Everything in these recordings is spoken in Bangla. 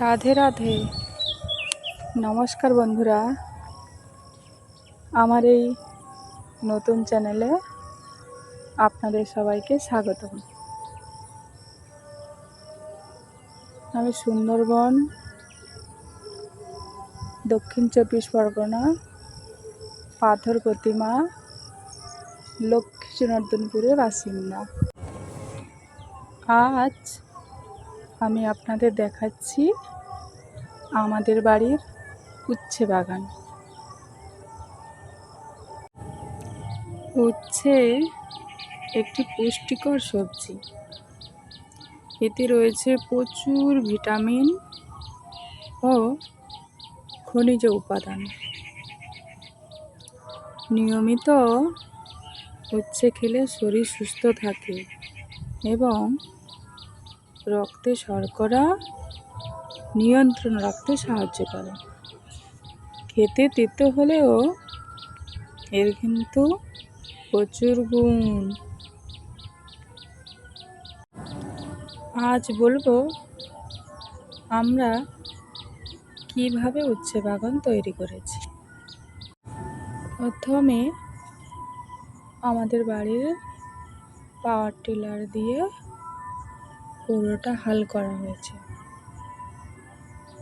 রাধে রাধে। নমস্কার বন্ধুরা, আমার এই নতুন চ্যানেলে আপনাদের সবাইকে স্বাগতম। আমি সুন্দরবন, দক্ষিণ 24 পরগনা, পাথর প্রতিমা, লক্ষ্মী জনার্দনপুরের বাসিন্দা। আজ আমি আপনাদের দেখাচ্ছি আমাদের বাড়ির উচ্ছে বাগান। উচ্ছে একটি পুষ্টিকর সবজি। এতে রয়েছে প্রচুর ভিটামিন ও খনিজ উপাদান। নিয়মিত উচ্ছে খেলে শরীর সুস্থ থাকে এবং রক্তে শর্করা নিয়ন্ত্রণ রাখতে সাহায্য করে। খেতে তিতো হলেও এর কিন্তু প্রচুর গুণ। আজ বলবো আমরা কিভাবে উচ্ছে বাগান তৈরি করেছি। প্রথমে আমাদের বাড়ির পাওয়ার টিলার দিয়ে পুরোটা হাল করা হয়েছে।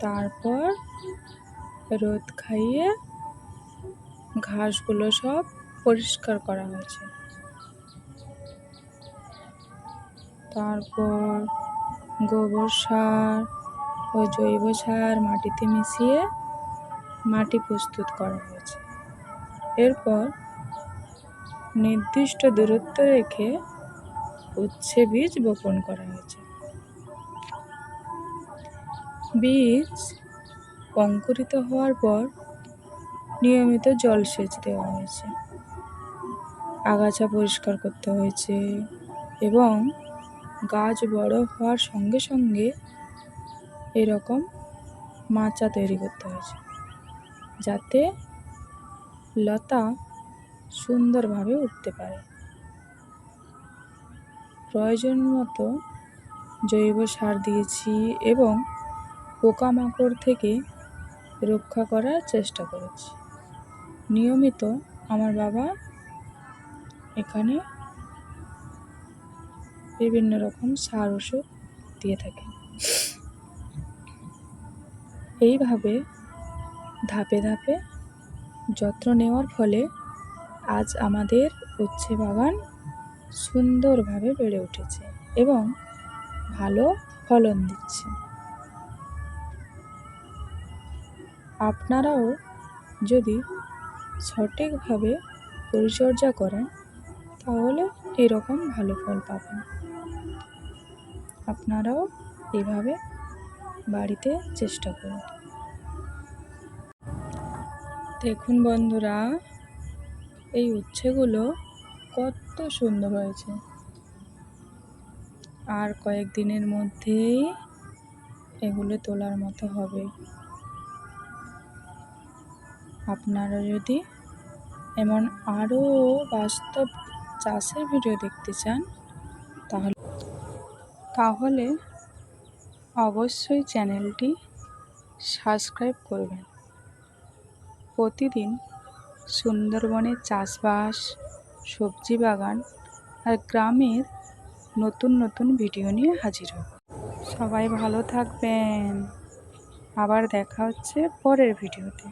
তারপর রোদ খাইয়ে ঘাসগুলো সব পরিষ্কার করা হয়েছে। তারপর গোবর সার ও জৈব সার মাটিতে মিশিয়ে মাটি প্রস্তুত করা হয়েছে। এরপর নির্দিষ্ট দূরত্ব রেখে উচ্ছে বীজ বপন করা হয়েছে। বীজ অঙ্কুরিত হওয়ার পর নিয়মিত জলসেচ দেওয়া হয়েছে, আগাছা পরিষ্কার করতে হয়েছে এবং গাছ বড় হওয়ার সঙ্গে সঙ্গে এরকম মাচা তৈরি করতে হয়েছে, যাতে লতা সুন্দরভাবে উঠতে পারে। প্রয়োজন মতো জৈব সার দিয়েছি এবং পোকামাকড় থেকে রক্ষা করার চেষ্টা করেছি। নিয়মিত আমার বাবা এখানে বিভিন্ন রকম সার ওষুধ দিয়ে থাকে। এইভাবে ধাপে ধাপে যত্ন নেওয়ার ফলে আজ আমাদের উচ্ছে বাগান সুন্দরভাবে বেড়ে উঠেছে এবং ভালো ফলন দিচ্ছে। আপনারাও যদি সঠিকভাবে পরিচর্যা করেন তাহলে এরকম ভালো ফল পাবেন। আপনারাও এভাবে বাড়িতে চেষ্টা করুন। দেখুন বন্ধুরা, এই উচ্ছেগুলো কত সুন্দর হয়েছে। আর কয়েকদিনের মধ্যেই এগুলো তোলার মতো হবে। আপনারা যদি এমন আরও বাস্তব চাষের ভিডিও দেখতে চান তাহলে অবশ্যই চ্যানেলটি সাবস্ক্রাইব করবেন। প্রতিদিন সুন্দরবনের চাষবাস, সবজি বাগান আর গ্রামের নতুন নতুন ভিডিও নিয়ে হাজির হব। সবাই ভালো থাকবেন। আবার দেখা হচ্ছে পরের ভিডিওতে।